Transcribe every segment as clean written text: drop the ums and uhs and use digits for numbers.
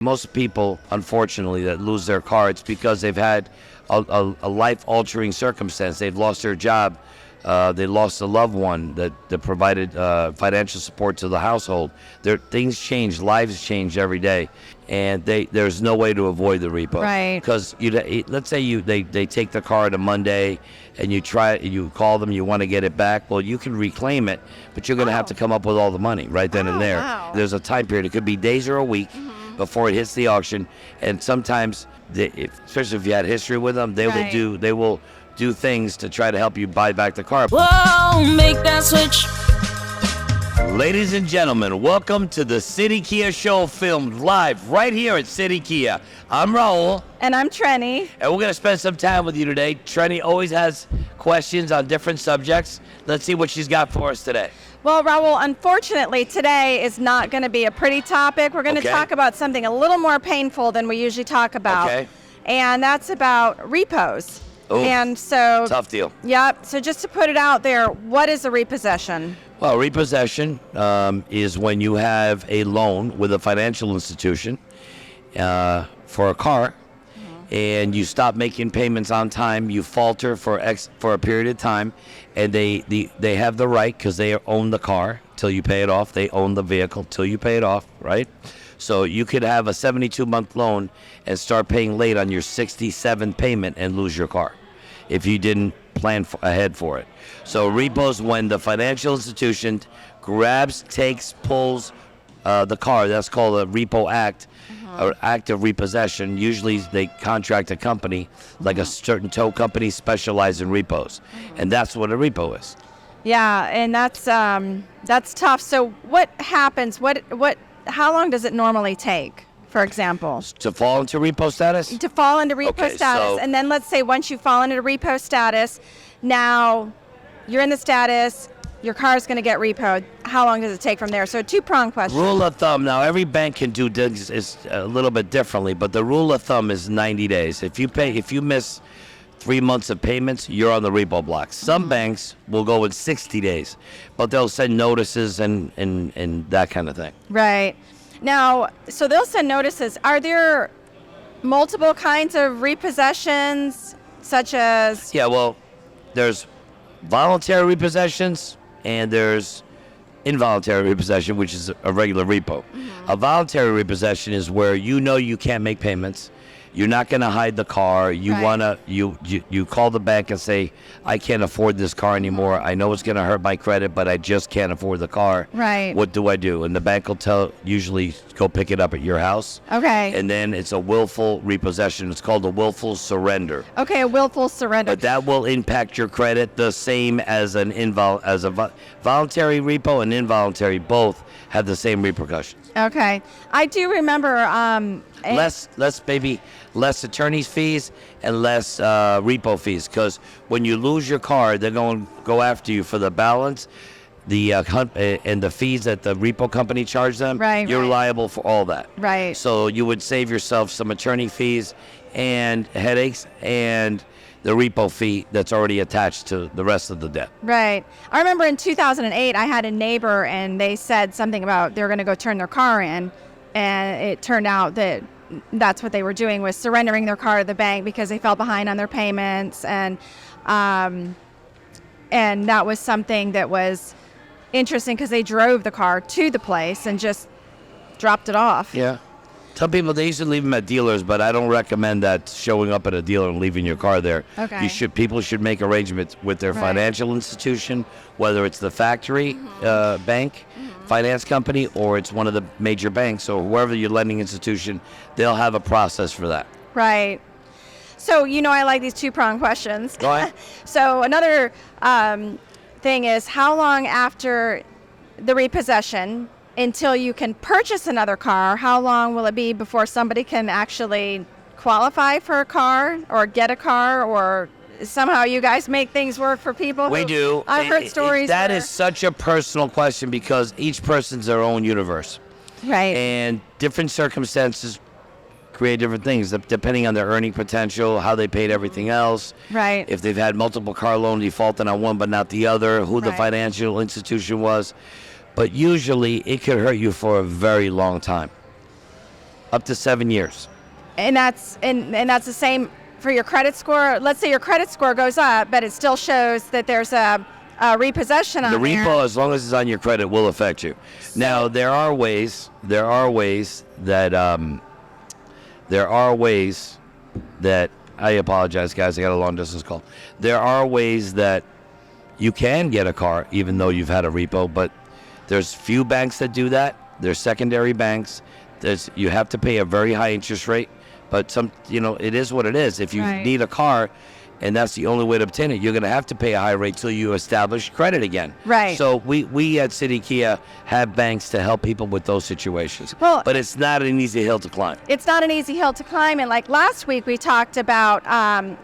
Most people, unfortunately, that lose their car, it's because they've had a life-altering circumstance. They've lost their job. They lost a loved one that provided financial support to the household. Things change, lives change every day, and there's no way to avoid the repo. Right. Because let's say they take the car on a Monday, and you call them, you want to get it back. Well, you can reclaim it, but you're going to have to come up with all the money right then and there. Wow. There's a time period. It could be days or a week before it hits the auction, and sometimes, especially if you had history with them, they will do things to try to help you buy back the car. Whoa, make that switch. Ladies and gentlemen, welcome to the City Kia Show, filmed live right here at City Kia. I'm Raul. And I'm Trenny. And we're going to spend some time with you today. Trenny always has questions on different subjects. Let's see what she's got for us today. Well, Raul, unfortunately, today is not going to be a pretty topic. We're going to talk about something a little more painful than we usually talk about. Okay. And that's about repos. Ooh, and so, tough deal. Yep. So just to put it out there, what is a repossession? Well, repossession is when you have a loan with a financial institution for a car, and you stop making payments on time. You falter for a period of time, and they have the right, because they own the car till you pay it off. They own the vehicle till you pay it off, right? So you could have a 72-month loan and start paying late on your 67th payment and lose your car if you didn't plan ahead for it. So repos, when the financial institution grabs, takes, pulls the car, that's called a repo act, or act of repossession. Usually they contract a company, like a certain tow company specialized in repos, and that's what a repo is. Yeah, and that's tough. So what happens? How long does it normally take, for example? To fall into repo status? To fall into repo status. So, and then let's say once you fall into repo status, now you're in the status, your car is going to get repoed. How long does it take from there? So two-pronged question. Rule of thumb, now every bank can do things is a little bit differently, but the rule of thumb is 90 days. If you miss 3 months of payments, you're on the repo block. Some banks will go in 60 days, but they'll send notices and that kind of thing. Right. Now, so they'll send notices. Are there multiple kinds of repossessions, such as? Yeah, well, there's voluntary repossessions and there's involuntary repossession, which is a regular repo. A voluntary repossession is where you can't make payments. You're not going to hide the car. You call the bank and say, I can't afford this car anymore. I know it's going to hurt my credit, but I just can't afford the car. Right. What do I do? And the bank will usually go pick it up at your house. Okay. And then it's a willful repossession. It's called a willful surrender. Okay, a willful surrender. But that will impact your credit the same as a voluntary repo and involuntary. Both have the same repercussions. Okay. I do remember less attorney's fees and less repo fees, because when you lose your car, they're going to go after you for the balance, and the fees that the repo company charge them. Right. You're liable for all that. Right. So you would save yourself some attorney fees and headaches and the repo fee that's already attached to the rest of the debt. Right. I remember in 2008, I had a neighbor, and they said something about they were going to go turn their car in, and it turned out that that's what they were doing, was surrendering their car to the bank because they fell behind on their payments, and that was something that was interesting because they drove the car to the place and just dropped it off. Yeah. Some people, they used to leave them at dealers, but I don't recommend that, showing up at a dealer and leaving your car there. Okay. People should make arrangements with their financial institution, whether it's the factory bank, finance company, or it's one of the major banks, or wherever your lending institution. They'll have a process for that. Right. So, I like these two-pronged questions. Go ahead. So another thing is, how long after the repossession until you can purchase another car? How long will it be before somebody can actually qualify for a car or get a car, or somehow you guys make things work for people? We do. I've heard stories. That is such a personal question, because each person's their own universe. Right. And different circumstances create different things depending on their earning potential, how they paid everything else. Right. If they've had multiple car loans, defaulting on one but not the other, who the financial institution was. But usually it could hurt you for a very long time. Up to 7 years. And that's the same for your credit score. Let's say your credit score goes up, but it still shows that there's a repossession on The there. repo, as long as it's on your credit, will affect you. Now, there are ways that I apologize, guys. I got a long distance call. There are ways that you can get a car even though you've had a repo, but there's few banks that do that. There's secondary banks. You have to pay a very high interest rate, but it is what it is. If you Right. need a car and that's the only way to obtain it, you're going to have to pay a high rate till you establish credit again. Right. So we at City Kia have banks to help people with those situations. Well, but it's not an easy hill to climb. it's not an easy hill to climb. And like last week, we talked about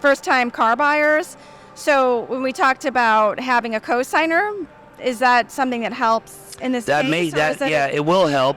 first-time car buyers. So when we talked about having a co-signer, is that something that helps in this case? It will help,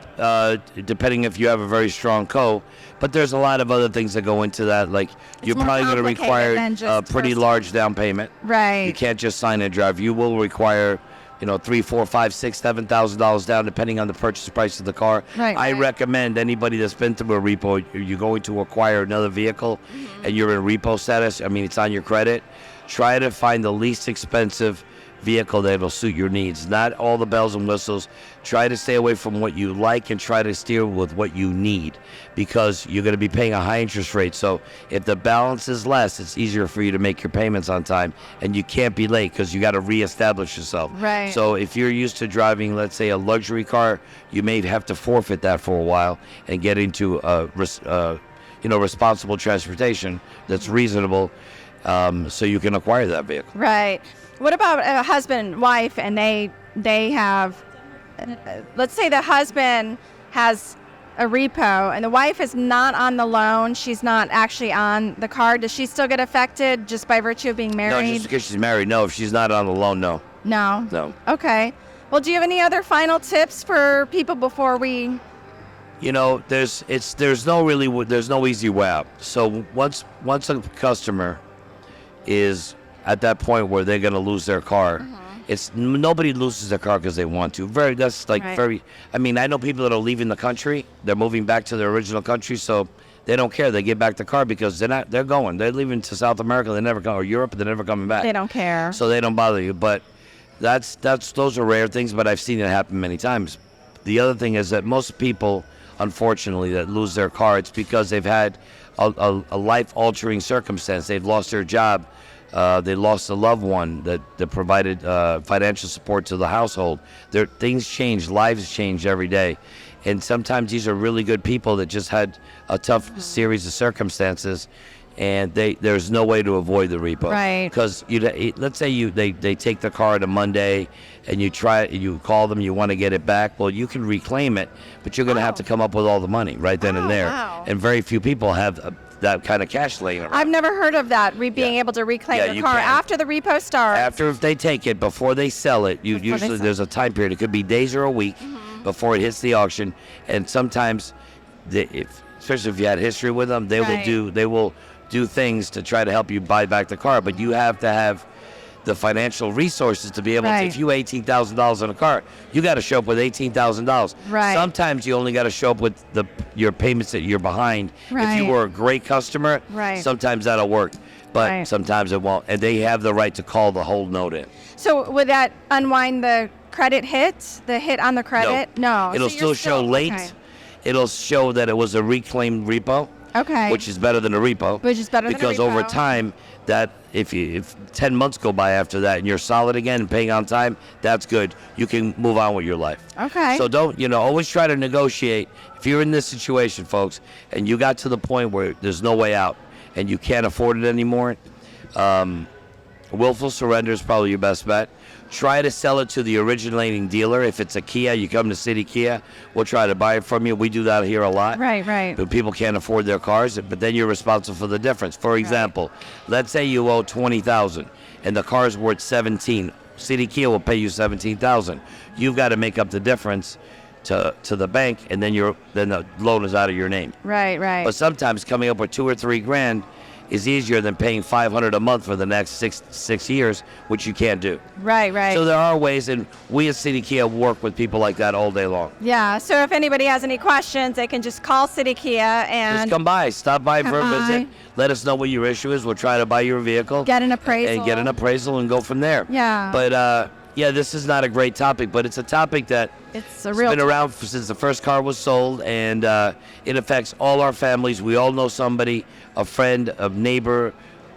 depending if you have a very strong co. But there's a lot of other things that go into that. Like you're more probably going to complicated require than a just pretty first large down payment. Right. You can't just sign and drive. You will require, $3,000, $4,000, $5,000, $6,000, $7,000 down, depending on the purchase price of the car. Right, I right. recommend anybody that's been through a repo, you're going to acquire another vehicle, and you're in repo status. I mean, it's on your credit. Try to find the least expensive vehicle that will suit your needs. Not all the bells and whistles. Try to stay away from what you like and try to steer with what you need, because you're going to be paying a high interest rate. So if the balance is less, it's easier for you to make your payments on time, and you can't be late because you got to reestablish yourself. Right. So if you're used to driving, let's say, a luxury car, you may have to forfeit that for a while and get into responsible transportation that's reasonable, so you can acquire that vehicle. Right. What about a husband and wife, and they have, let's say the husband has a repo and the wife is not on the loan, she's not actually on the car. Does she still get affected just by virtue of being No, married? just because she's married. No, if she's not on the loan, no. No. No. Okay. Well, do you have any other final tips for people before we? There's no easy way out. So once a customer is at that point where they're going to lose their car, it's nobody loses their car because they want to. Right. I mean, I know people that are leaving the country, they're moving back to their original country, so they don't care. They get back the car because they're leaving to South America, they never come, or Europe, they're never coming back. They don't care. So they don't bother you. But those are rare things, but I've seen it happen many times. The other thing is that most people, unfortunately, that lose their car, it's because they've had a life-altering circumstance. They've lost their job. They lost a loved one that provided financial support to the household. Things change, lives change every day. And sometimes these are really good people that just had a tough series of circumstances, and there's no way to avoid the repo. Right. Because let's say they take the car on a Monday, and you call them, you want to get it back. Well, you can reclaim it, but you're going to have to come up with all the money right then and there. Wow. And very few people have that kind of cash laying around. I've never heard of that, being able to reclaim the you car can. after the repo starts. After if they take it, before they sell it, there's a time period. It could be days or a week before it hits the auction. And sometimes, especially if you had history with them, they will do things to try to help you buy back the car. But you have to have the financial resources to be able to. If you $18,000 on a car, you got to show up with $18,000. Right. Sometimes you only got to show up with your payments that you're behind. Right. If you were a great customer, sometimes that'll work, but sometimes it won't. And they have the right to call the whole note in. So would that unwind the credit hit? The hit on the credit? No. It'll So you're still show late. Okay. It'll show that it was a reclaimed repo. Okay. Which is better than a repo. Which is better than a because repo. over time, that if 10 months go by after that and you're solid again and paying on time, that's good. You can move on with your life. Okay. So don't, always try to negotiate. If you're in this situation, folks, and you got to the point where there's no way out and you can't afford it anymore, willful surrender is probably your best bet. Try to sell it to the originating dealer. If it's a Kia, you come to City Kia, we'll try to buy it from you. We do that here a lot. Right. But people can't afford their cars, but then you're responsible for the difference. For example, let's say you owe $20,000 and the car's worth $17,000. City Kia will pay you $17,000. You've got to make up the difference to the bank, and then the loan is out of your name. Right. But sometimes coming up with $2,000 or $3,000 is easier than paying $500 a month for the next six years, which you can't do. Right, right. So there are ways, and we at City Kia work with people like that all day long. Yeah, so if anybody has any questions, they can just call City Kia and Just come by, stop by for a Come visit. by. Let us know what your issue is. We'll try to buy your vehicle. get an appraisal. And get an appraisal and go from there. Yeah. But yeah, this is not a great topic, but it's a topic that It's a real been around since the first car was sold, and it affects all our families. We all know somebody, a friend, a neighbor,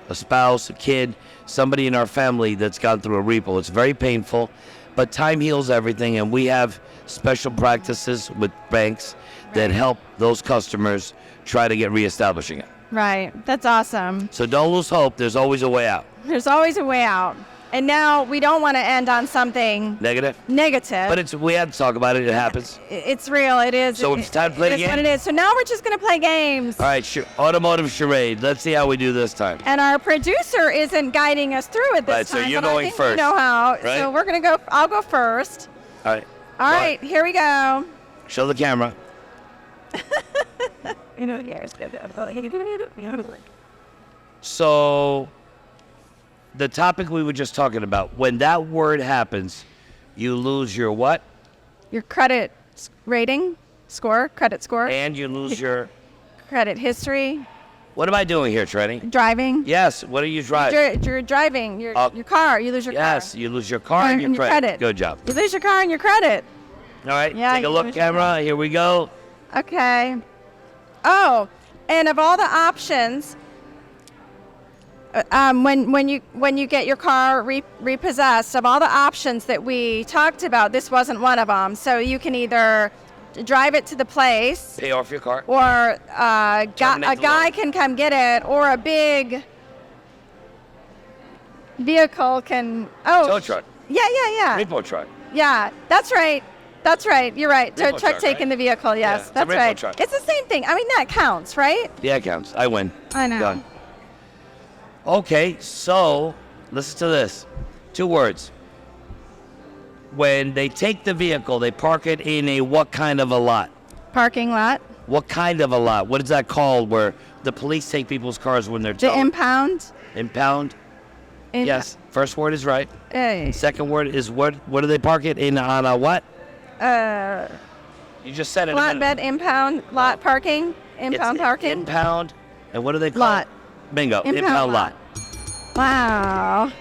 a spouse, a kid, somebody in our family that's gone through a repo. It's very painful, but time heals everything, and we have special practices with banks that help those customers try to get reestablishing it. Right. That's awesome. So don't lose hope. There's always a way out. There's always a way out. And now we don't want to end on something Negative? negative. But we had to talk about it. It happens. It's real. It is. So it's time to play the It's game? what it is. So now we're just going to play games. All right, automotive charade. Let's see how we do this time. And our producer isn't guiding us through it this Right, so time. you're but I going think first, we know how. right? So we're going to go. I'll go first. All right. All right. Here we go. Show the camera. So, the topic we were just talking about, when that word happens, you lose your what? Your credit rating, score, credit score, And you lose your... credit history, What am I doing here, Trenny? driving. Yes, what do you drive? You're driving your Uh, car. You lose your Yes, car. you lose your car and your credit. Good job. You lose your car and your credit. All right, Yeah, take a you look, lose your camera. Here we go. Okay. Oh, and of all the options, when you get your car repossessed, of all the options that we talked about, this wasn't one of them. So you can either drive it to the place, Pay off your car. or a Terminate the guy loan. can come get it, or a big vehicle can. Oh, Tow truck. Yeah, yeah, yeah. Repo truck. Yeah, that's right. That's right. You're right. Tow Repo truck truck, taking right? the vehicle. Yes, it's a that's repo right. truck. It's the same thing. I mean, that counts, right? Yeah, it counts. I win. I know. Done. Okay, so listen to this. 2 words. When they take the vehicle, they park it in a what kind of a lot? Parking lot. What kind of a lot? What is that called where the police take people's cars when they're The towed? impound. Impound? Yes. First word is right. Second word is what do they park it in on a what? You just said it. a minute Flatbed impound lot parking. ago. Impound It's parking. Impound. And what do they call Lot. it? Bingo. Impound lot. Wow.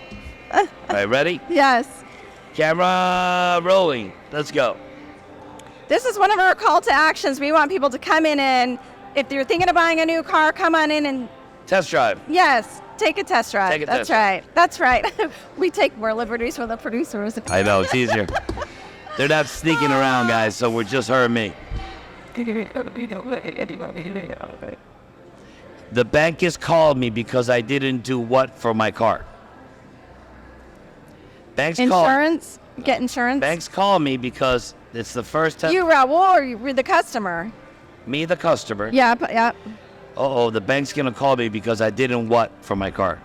All right, ready? Yes. Camera rolling. Let's go. This is one of our call to actions. We want people to come in and, if you're thinking of buying a new car, come on in and Test drive. yes, take a test drive. Take a That's test drive. right. That's right. We take more liberties with the producers. I know, it's easier. They're not sneaking around, guys, so we're just her and me. The bank has called me because I didn't do what for my car? Insurance. Get insurance. Banks call me because it's the first time. You, Raul, or you're the customer? Me, the customer. Yep, yep. The bank's gonna call me because I didn't what for my car?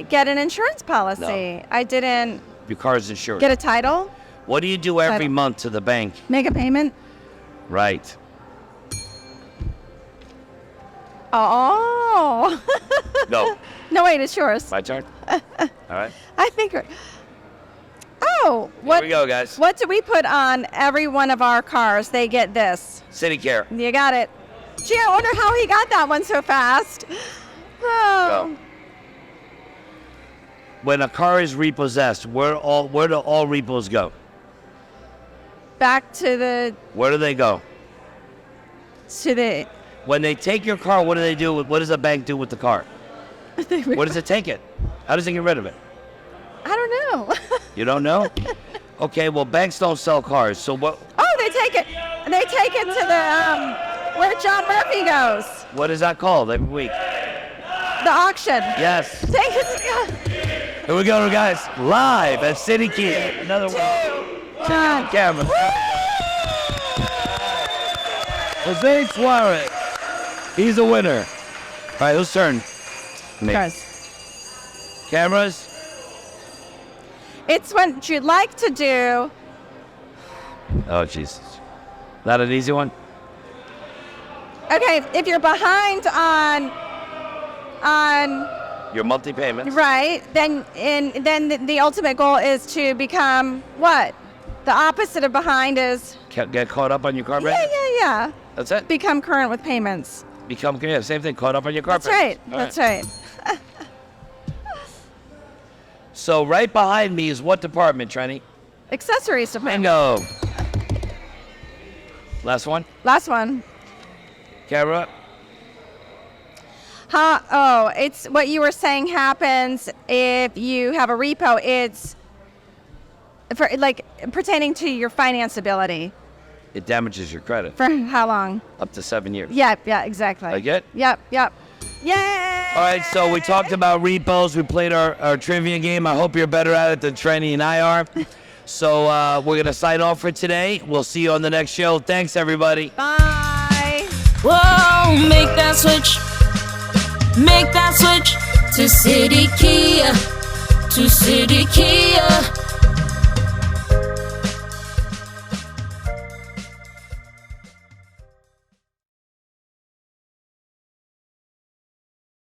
Get an insurance policy. I didn't Your car's insured. get a title, What do you do every Title. month to the bank? make a payment. Right. Oh. Go. No, wait, it's yours. My turn. All right. I think. Oh, what? Here we go, guys. What do we put on every one of our cars? They get this. City Care. You got it. Gee, I wonder how he got that one so fast. Oh. Go. When a car is repossessed, where do all repos go? Back to the Where do they go? When they take your car, what do they do? What does a bank do with the car? Where does it take it? How does it get rid of it? I don't know. You don't know? Okay, well, banks don't sell cars, so what? Oh, they take it. They take it to the where John Murphy goes. What is that called every week? The auction. Yes. Take it. Here we go, guys. Live at City Kia. Another one. John. Camera. Jose Suarez. He's the winner. All right, whose turn? Me. Cars. Cameras. It's what you'd like to do. Oh, Jesus. That an easy one? Okay, if you're behind on on Your monthly payments. right, then the ultimate goal is to become what? The opposite of behind is Get caught up on your car yeah, payments. yeah. That's it. Become current with payments. Become same thing. Caught up on your car That's right. payments. That's right. So right behind me is what department, Trenny? Accessories department. Bingo. Last one. Last one. Camera. Oh, it's what you were saying happens if you have a repo. It's for like pertaining to your financeability. It damages your credit. For how long? Up to 7 years. Yeah, exactly. I get? Yep. Yay! All right, so we talked about repos. We played our trivia game. I hope you're better at it than Trenny and I are. So we're going to sign off for today. We'll see you on the next show. Thanks, everybody. Bye. Whoa, make that switch. Make that switch to City Kia. To City Kia.